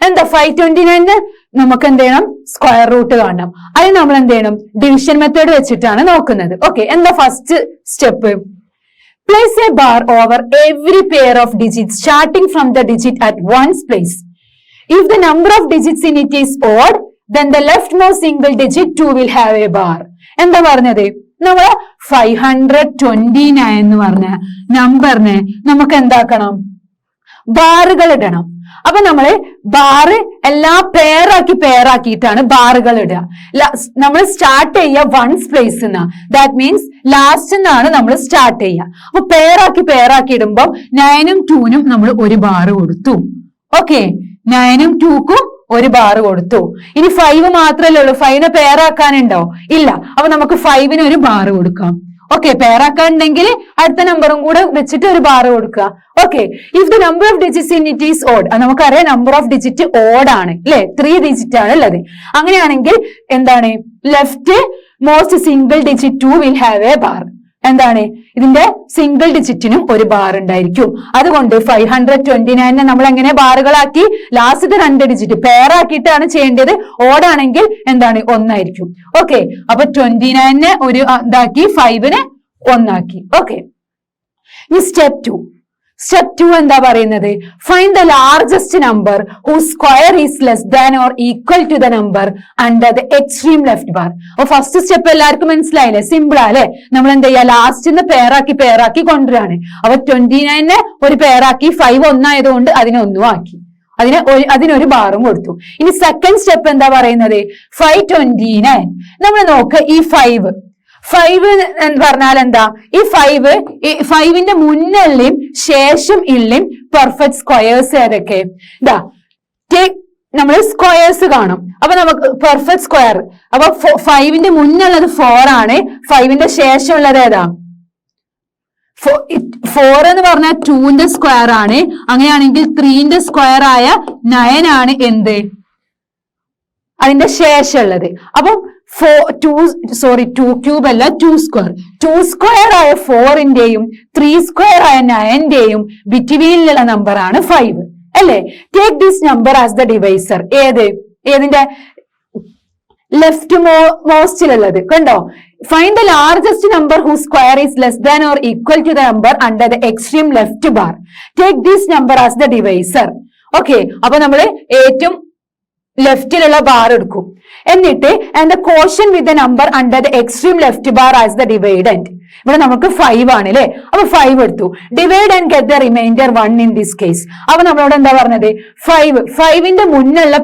എന്താ 529ന് നമുക്ക് എന്ത് ചെയ്യണം? സ്ക്വയർ റൂട്ട് കാണണം. അത് നമ്മൾ എന്ത് ചെയ്യണം? ഡിവിഷൻ മെത്തേഡ് വെച്ചിട്ടാണ് നോക്കുന്നത്. ഓക്കെ, എന്താ first step? Place a bar over every pair of digits starting from the digit at one's place. If the number of digits in it is odd, then the leftmost single digit too will have a bar. എന്താ പറഞ്ഞത്? നമ്മള് 529 എന്ന് പറഞ്ഞ നമ്പറിനെ നമുക്ക് എന്താക്കണം? ബാറുകൾ ഇടണം. അപ്പൊ നമ്മള് ബാറ് എല്ലാ പേരാക്കിയിട്ടാണ് ബാറുകൾ ഇടുക. നമ്മൾ സ്റ്റാർട്ട് ചെയ്യുക വൺസ് പ്ലേസ് എന്നാ. ദാറ്റ് മീൻസ് ലാസ്റ്റ് എന്നാണ് നമ്മൾ സ്റ്റാർട്ട് ചെയ്യുക. അപ്പൊ പേരാക്കി ഇടുമ്പോൾ 9 ഉം 2 നും നമ്മൾ ഒരു ബാറ് കൊടുത്തു. ഓക്കെ, 9 ഉം 2 ക്കും ഒരു ബാർ കൊടുത്തു. ഇനി 5 മാത്രമല്ലേ ഉള്ളൂ, 5നെ പേരാക്കാനുണ്ടോ? ഇല്ല. അപ്പൊ നമുക്ക് 5ന് ഒരു ബാർ കൊടുക്കാം. ഓക്കെ, പേരാക്കാനുണ്ടെങ്കിൽ അടുത്ത നമ്പറും കൂടെ വെച്ചിട്ട് ഒരു ബാർ കൊടുക്കുക. Okay, if the number of digits in it is odd, നമുക്കറിയാം നമ്പർ ഓഫ് ഡിജിറ്റ് ഓഡ് ആണ് അല്ലെ, 3 ഡിജിറ്റ് ആണ് ഉള്ളത്. അങ്ങനെയാണെങ്കിൽ എന്താണ്, left most single digit 2 will have A bar. എന്താണ്, ഇതിന്റെ സിംഗിൾ ഡിജിറ്റിനും ഒരു ബാർ ഉണ്ടായിരിക്കും. അതുകൊണ്ട് 529നെ നമ്മൾ എങ്ങനെ ബാറുകളാക്കി, ലാസ്റ്റത്തെ 2 ഡിജിറ്റ് പേരാക്കിയിട്ടാണ് ചെയ്യേണ്ടത്. ഓടാണെങ്കിൽ എന്താണ്, 1 ആയിരിക്കും. ഓക്കെ, അപ്പൊ 29നെ ഒരു ഇതാക്കി, 5നെ 1 ആക്കി. ഓക്കെ, ഇനി സ്റ്റെപ്പ് 2. സ്റ്റെപ്പ് 2 എന്താ പറയുന്നത്, find the largest number whose square is less than or equal to the number under the extreme left bar. അപ്പൊ ഫസ്റ്റ് സ്റ്റെപ്പ് എല്ലാവർക്കും മനസ്സിലായില്ലേ, സിമ്പിൾ അല്ലെ. നമ്മൾ എന്താ ചെയ്യാ, ലാസ്റ്റിന്ന് പേരാക്കി കൊണ്ടുവരാണ്. അപ്പൊ 29നെ ഒരു പേരാക്കി, 5 1 ആയതുകൊണ്ട് അതിനെ 1 ആക്കി, അതിനൊരു ബാറും കൊടുത്തു. ഇനി സെക്കൻഡ് സ്റ്റെപ്പ് എന്താ പറയുന്നത്, 529. നമ്മൾ നോക്ക്, ഈ 5 എന്ന് പറഞ്ഞാൽ എന്താ, ഈ 5ന്റെ മുന്നുള്ളയും ശേഷം ഇല്ലയും പെർഫെക്റ്റ് സ്ക്വയേഴ്സ് ഏതൊക്കെ, ഇതാ നമ്മൾ സ്ക്വയേഴ്സ് കാണും. അപ്പൊ നമുക്ക് പെർഫെക്റ്റ് സ്ക്വയർ, അപ്പൊ 5ന്റെ മുന്നുള്ളത് 4 ആണ്, 5ന്റെ ശേഷമുള്ളത് ഏതാ, 4 എന്ന് പറഞ്ഞാൽ 2ന്റെ സ്ക്വയർ ആണ്. അങ്ങനെയാണെങ്കിൽ 3ന്റെ സ്ക്വയർ ആയ 9 ആണ് എന്ത്, അതിന്റെ ശേഷമുള്ളത്. അപ്പം 2 ക്യൂബ് അല്ല, 2 സ്ക്വയർ. 2 സ്ക്വയർ ആയ 4ന്റെയും 3 സ്ക്വയർ ആയ 9ന്റെയും ബിറ്റ്വീനിലുള്ള നമ്പർ ആണ് 5 അല്ലേ. Take this number as the divisor. ഏതിന്റെ ലെഫ്റ്റ് മോസ്റ്റിലുള്ളത് കണ്ടോ. Find the largest number who square is less than or equal to the number under the extreme left bar. Take this number as the divisor. Okay, അപ്പൊ നമ്മള് ഏറ്റവും ലെഫ്റ്റിലുള്ള bar എടുക്കും. എന്നിട്ട് and the quotient with the number under the extreme left bar as the dividend. ഇവിടെ നമുക്ക് 5 ആണ് അല്ലെ, അപ്പൊ 5 എടുത്തു. Divide and get the reminder 1 in this case. അപ്പൊ നമ്മളോട് എന്താ പറഞ്ഞത്, 5ന്റെ മുന്നുള്ള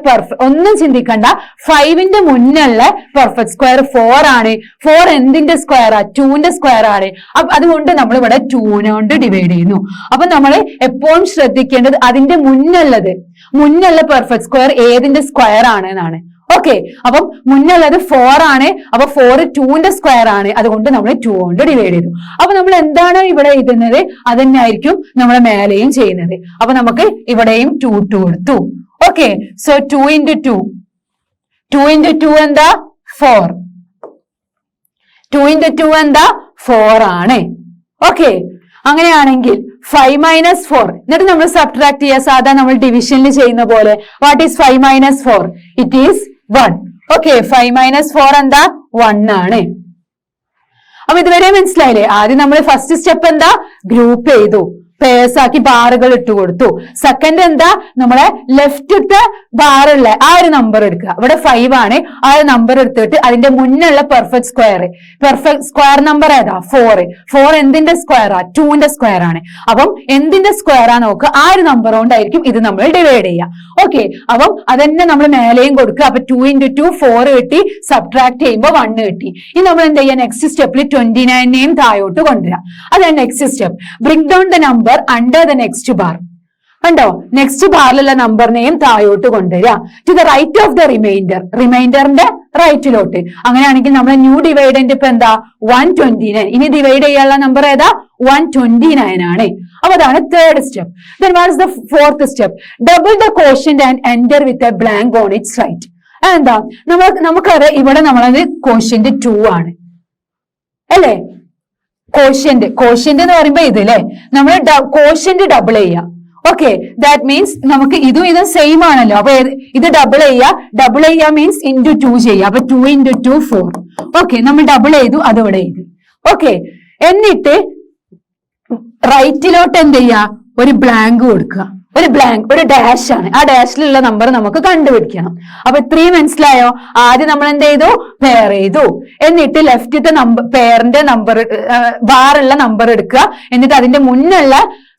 ഒന്നും ചിന്തിക്കണ്ട, 5ന്റെ മുന്നുള്ള പെർഫെക്റ്റ് സ്ക്വയർ 4 ആണ്. 4 എന്തിന്റെ സ്ക്വയർ ആ, 2ന്റെ സ്ക്വയർ ആണ്. അതുകൊണ്ട് നമ്മൾ ഇവിടെ 2 കൊണ്ട് ഡിവൈഡ് ചെയ്യുന്നു. അപ്പൊ നമ്മൾ എപ്പോഴും ശ്രദ്ധിക്കേണ്ടത് അതിന്റെ മുന്നുള്ള പെർഫെക്റ്റ് സ്ക്വയർ ഏതിന്റെ സ്ക്വയർ ആണ് എന്നാണ്. ഓക്കെ, അപ്പം മുന്നുള്ളത് 4 ആണ്. അപ്പൊ 4 2ന്റെ സ്ക്വയർ ആണ്, അതുകൊണ്ട് നമ്മൾ 2 കൊണ്ട് ഡിവൈഡ് ചെയ്തു. അപ്പൊ നമ്മൾ എന്താണ് ഇവിടെ എഴുതുന്നത്, അത് തന്നെ ആയിരിക്കും നമ്മൾ മേലെയും ചെയ്യുന്നത്. അപ്പൊ നമുക്ക് ഇവിടെയും 2 കൊടുത്തു. ഓക്കെ, സോ 2 into 2 എന്താ 4. 2 into 2 എന്താ 4 ആണ്. ഓക്കെ, അങ്ങനെയാണെങ്കിൽ 5 - 4 എന്നിട്ട് നമ്മൾ സബ്ട്രാക്ട് ചെയ്യുക, സാധാരണ നമ്മൾ ഡിവിഷനിൽ ചെയ്യുന്ന പോലെ. What is 5 - 4? It is 1. Okay, 5 - 4 എന്താ 1 ആണ്. അപ്പൊ ഇതുവരെ മനസ്സിലായില്ലേ. ആദ്യം നമ്മൾ ഫസ്റ്റ് സ്റ്റെപ്പ് എന്താ, ഗ്രൂപ്പ് ചെയ്തു, പേഴ്സ് ആക്കി ബാറുകൾ ഇട്ട് കൊടുത്തു. സെക്കൻഡ് എന്താ, നമ്മളെ ലെഫ്റ്റത്തെ ബാറുള്ള ആ ഒരു നമ്പർ എടുക്കുക. ഇവിടെ 5 ആണ്, ആ ഒരു നമ്പർ എടുത്തിട്ട് അതിന്റെ മുന്നുള്ള പെർഫെക്റ്റ് സ്ക്വയർ നമ്പർ ഏതാ, 4 എന്തിന്റെ സ്ക്വയർ ആ, 2ന്റെ സ്ക്വയർ ആണ്. അപ്പം എന്തിന്റെ സ്ക്വയർ ആ നോക്കുക, ആ ഒരു നമ്പർ കൊണ്ടായിരിക്കും ഇത് നമ്മൾ ഡിവൈഡ് ചെയ്യുക. ഓക്കെ, അപ്പം അതന്നെ നമ്മൾ മേലെയും കൊടുക്കുക. അപ്പൊ 2 into 2 4 കിട്ടി, സബ്ട്രാക്ട് ചെയ്യുമ്പോൾ 1 കിട്ടി. ഇനി നമ്മൾ എന്ത് ചെയ്യുക, നെക്സ്റ്റ് സ്റ്റെപ്പിൽ 29നെയും താഴോട്ട് കൊണ്ടുവരാം. അതാണ് next step. Bring down the number under the next bar. കണ്ടോ, നെക്സ്റ്റ് ബാറിലുള്ള നമ്പറിനെയും താഴോട്ട് കൊണ്ടുവരിക. To the right of the റിമൈൻഡറിന്റെ റൈറ്റിലോട്ട്. അങ്ങനെയാണെങ്കിൽ നമ്മുടെ ന്യൂ ഡിവൈഡന്റ് ഇപ്പൊ എന്താ 129. ഇനി ഡിവൈഡ് ചെയ്യാനുള്ള നമ്പർ ഏതാ, 129 ആണ്. അപ്പൊ അതാണ് third step. Then what is the fourth step? Double the quotient and enter with a blank on its right. എന്താ, നമുക്കറിയാം ഇവിടെ നമ്മളത് quotient 2 ആണ് അല്ലേ. കോഷ്യന്റ് എന്ന് പറയുമ്പോ ഇത് അല്ലെ, നമ്മൾ കോഷ്യന്റ് ഡബിൾ ചെയ്യാം. ഓക്കെ, ദാറ്റ് മീൻസ് നമുക്ക് ഇതും സെയിം ആണല്ലോ. അപ്പൊ ഇത് ഡബിൾ ചെയ്യാ മീൻസ് into 2 ചെയ്യാം. അപ്പൊ 2 into 2 4. ഓക്കെ, നമ്മൾ ഡബിൾ ചെയ്തു, അത് ഇവിടെ ചെയ്തു. ഓക്കെ, എന്നിട്ട് റൈറ്റിലോട്ട് എന്ത് ചെയ്യാ, ഒരു ബ്ലാങ്ക് കൊടുക്കുക. ഒരു ഡാഷ് ആണ്, ആ ഡാഷിലുള്ള നമ്പർ നമുക്ക് കണ്ടുപിടിക്കണം. അപ്പൊ ഇത്രയും മനസ്സിലായോ. ആദ്യം നമ്മൾ എന്ത് ചെയ്തു, പെയർ ചെയ്തു. എന്നിട്ട് ലെഫ്റ്റത്തെ പെയറിന്റെ നമ്പർ ബാറുള്ള നമ്പർ എടുക്കുക. എന്നിട്ട് അതിന്റെ മുന്നുള്ള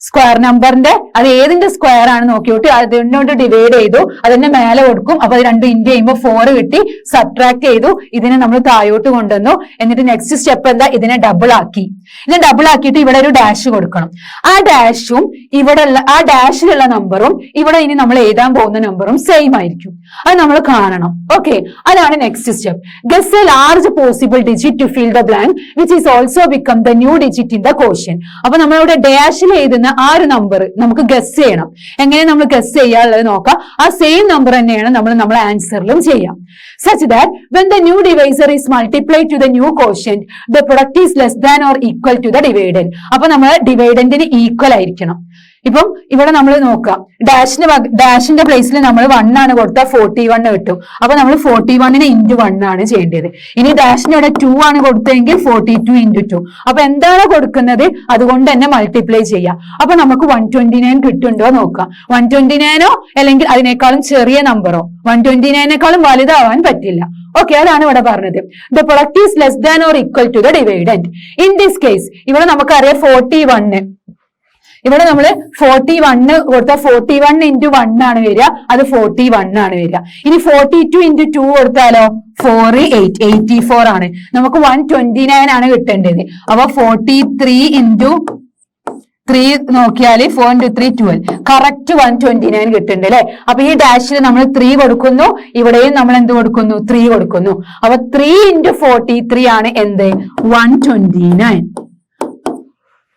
സ്ക്വയർ നമ്പറിന്റെ അത് ഏതിന്റെ സ്ക്വയർ ആണ് നോക്കിയിട്ട് അതിനോട് ഡിവൈഡ് ചെയ്തു, അതിന്റെ മേലെ കൊടുക്കും. അപ്പൊ അത് രണ്ടും ഇൻറ്റു ചെയ്യുമ്പോൾ 4 കിട്ടി. സബ്ട്രാക്ട് ചെയ്തു, ഇതിനെ നമ്മൾ താഴോട്ട് കൊണ്ടുവന്നു. എന്നിട്ട് നെക്സ്റ്റ് സ്റ്റെപ്പ് എന്താ, ഇതിനെ ഡബിൾ ആക്കി. ഇതിനെ ഡബിൾ ആക്കിയിട്ട് ഇവിടെ ഒരു ഡാഷ് കൊടുക്കണം. ആ ഡാഷും ഇവിടെ ആ ഡാഷിലുള്ള നമ്പറും ഇവിടെ ഇനി നമ്മൾ എഴുതാൻ പോകുന്ന നമ്പറും സെയിം ആയിരിക്കും. അത് നമ്മൾ കാണണം. ഓക്കെ, അതാണ് next step. Guess a large possible digit to fill the blank which is also become the new digit in the question. അപ്പൊ നമ്മളിവിടെ ഡാഷിൽ എഴുതുന്ന ആ ഒരു നമ്പർ നമുക്ക് ഗസ് ചെയ്യണം. എങ്ങനെ നമ്മൾ ഗസ് ചെയ്യാനുള്ളത് നോക്കാം. ആ സെയിം നമ്പർ തന്നെയാണ് നമ്മൾ ആൻസറിലും ചെയ്യാം. Such that when the new divisor is multiplied to the new quotient, the product is less than or equal to the dividend. അപ്പൊ നമ്മൾ ഡിവൈഡന്റിന് ഈക്വൽ ആയിരിക്കണം. ഇപ്പം ഇവിടെ നമ്മൾ നോക്കാം, ഡാഷിന്റെ പ്ലേസിൽ നമ്മൾ 1 ആണ് കൊടുത്താൽ 41 കിട്ടും. അപ്പൊ നമ്മൾ 41നെ ഇൻറ്റു 1 ആണ് ചെയ്യേണ്ടത്. ഇനി ഡാഷിന്റെ ഇവിടെ 2 ആണ് കൊടുത്തതെങ്കിൽ 42 ഇൻറ്റു 2. അപ്പൊ എന്താണ് കൊടുക്കുന്നത് അതുകൊണ്ട് തന്നെ മൾട്ടിപ്ലൈ ചെയ്യാം. അപ്പൊ നമുക്ക് 129 കിട്ടുന്നുണ്ടോ നോക്കാം. 129ഓ അല്ലെങ്കിൽ അതിനേക്കാളും ചെറിയ നമ്പറോ 129നേക്കാളും വലുതാവാൻ പറ്റില്ല. ഓക്കെ, അതാണ് ഇവിടെ പറഞ്ഞത്. The product is less than or equal to the dividend. In this case ഇവിടെ നമുക്കറിയാം 41. ഇവിടെ നമ്മൾ 41 കൊടുത്താൽ 41 ഇൻറ്റു 1 ആണ് വരിക, അത് 41 ആണ് വരിക. ഇനി 42 ഇൻറ്റു 2 കൊടുത്താലോ 84 ആണ്. നമുക്ക് 129 ആണ് കിട്ടേണ്ടത്. അപ്പൊ 43 ഇൻറ്റു 3 നോക്കിയാല് 4 ഇൻറ്റു 3 12, കറക്റ്റ് 129 കിട്ടുന്നുണ്ട് അല്ലെ. അപ്പൊ ഈ ഡാഷിൽ നമ്മൾ 3 കൊടുക്കുന്നു, ഇവിടെയും നമ്മൾ എന്ത് കൊടുക്കുന്നു, 3 കൊടുക്കുന്നു. അപ്പൊ 3 ഇൻറ്റു 43 ആണ് എന്ത്, 129.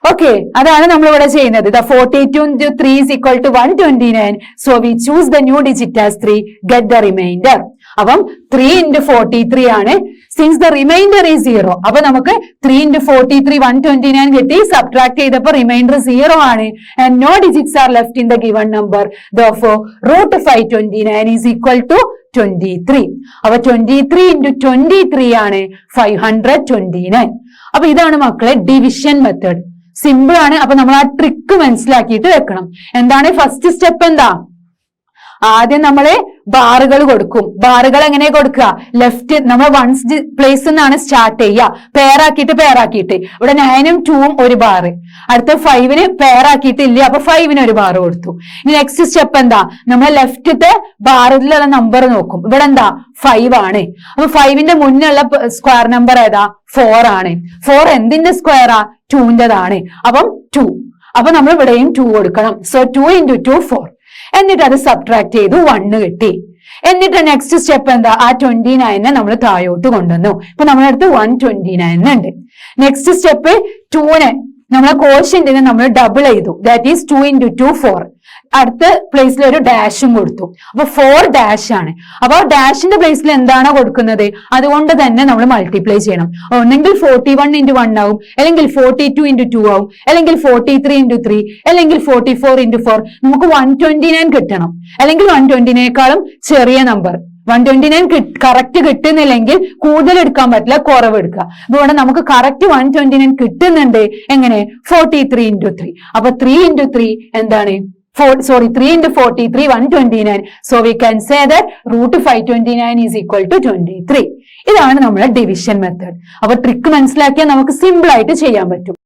ഓക്കെ, അതാണ് നമ്മൾ ഇവിടെ ചെയ്യുന്നത്. 42 into 3 is equal to 129. So we choose the new digit as 3, get the remainder. അപ്പം 3 into 43 ആണ്. Since the remainder is 0, അപ്പൊ നമുക്ക് 3 into 43 129 കിട്ടി. സബ്ട്രാക്ട് ചെയ്തപ്പോ റിമൈൻഡർ 0 ആണ്. And no digits are left in the given number. Therefore, root 529 is equal to 23. അപ്പൊ 23 into 23 ആണ് 529. അപ്പൊ ഇതാണ് മക്കളെ ഡിവിഷൻ മെത്തേഡ്. സിമ്പിൾ ആണ്. അപ്പൊ നമ്മൾ ആ ട്രിക്ക് മനസ്സിലാക്കിയിട്ട് വെക്കണം. എന്താണ് ഫസ്റ്റ് സ്റ്റെപ്പ്? എന്താ, ആദ്യം നമ്മള് ബാറുകൾ കൊടുക്കും. ബാറുകൾ എങ്ങനെ കൊടുക്കുക, ലെഫ്റ്റ് നമ്മൾ വൺസ് പ്ലേസ് നിന്നാണ് സ്റ്റാർട്ട് ചെയ്യുക. പെയറാക്കിയിട്ട് ഇവിടെ 9ഉം 2ഉം ഒരു ബാറ്, അടുത്ത 5ന് പെയറാക്കിയിട്ടില്ല, അപ്പൊ 5ന് ഒരു ബാറ് കൊടുത്തു. ഇനി നെക്സ്റ്റ് സ്റ്റെപ്പ് എന്താ, നമ്മൾ ലെഫ്റ്റത്തെ ബാറിലുള്ള നമ്പർ നോക്കും. ഇവിടെ എന്താ 5 ആണ്. അപ്പൊ 5ന്റെ മുന്നുള്ള സ്ക്വയർ നമ്പർ ഏതാ, 4 ആണ്. 4 എന്തിന്റെ സ്ക്വയറാ, 2ന്റേതാണ്. അപ്പം 2. അപ്പൊ നമ്മൾ ഇവിടെയും 2 കൊടുക്കണം. So 2 into 2 4. എന്നിട്ട് അത് സബ്ട്രാക്ട് ചെയ്തു 1 കിട്ടി. എന്നിട്ട് നെക്സ്റ്റ് സ്റ്റെപ്പ് എന്താ, ആ 29നെ നമ്മൾ താഴോട്ട് കൊണ്ടുവന്നു. ഇപ്പൊ നമ്മുടെ അടുത്ത് 129 ഉണ്ട്. നെക്സ്റ്റ് സ്റ്റെപ്പ് 2നെ നമ്മളെ കോഷ്യന്റിനെ നമ്മൾ ഡബിൾ ചെയ്തു. That is 2 into 2 4. അടുത്ത പ്ലേസിൽ ഒരു ഡാഷും കൊടുത്തു. അപ്പൊ 4 ഡാഷ് ആണ്. അപ്പൊ ഡാഷിന്റെ പ്ലേസിൽ എന്താണോ കൊടുക്കുന്നത് അതുകൊണ്ട് തന്നെ നമ്മൾ മൾട്ടിപ്ലൈ ചെയ്യണം. ഒന്നെങ്കിൽ 41 ഇൻറ്റു 1 ആവും, അല്ലെങ്കിൽ 42 ഇൻറ്റു 2 ആവും, അല്ലെങ്കിൽ 43 ഇൻറ്റു 3, അല്ലെങ്കിൽ 44 ഇൻറ്റു 4. നമുക്ക് 129 കിട്ടണം, അല്ലെങ്കിൽ 120നേക്കാളും ചെറിയ നമ്പർ. 129 കറക്റ്റ് കിട്ടുന്നില്ലെങ്കിൽ കൂടുതൽ എടുക്കാൻ പറ്റില്ല, കുറവ് എടുക്കുക. അതുകൊണ്ട് നമുക്ക് കറക്റ്റ് 129 കിട്ടുന്നുണ്ട്. എങ്ങനെ, 43 ഇൻറ്റു 3. അപ്പൊ 3 ഇൻറ്റു 3 എന്താണ്, 3 into 43 129. So we can say that root 529 is equal to 23. ഇതാണ് നമ്മുടെ ഡിവിഷൻ മെത്തേഡ്. അപ്പൊ ട്രിക്ക് മനസ്സിലാക്കിയാൽ നമുക്ക് സിമ്പിൾ ആയിട്ട് ചെയ്യാൻ പറ്റും.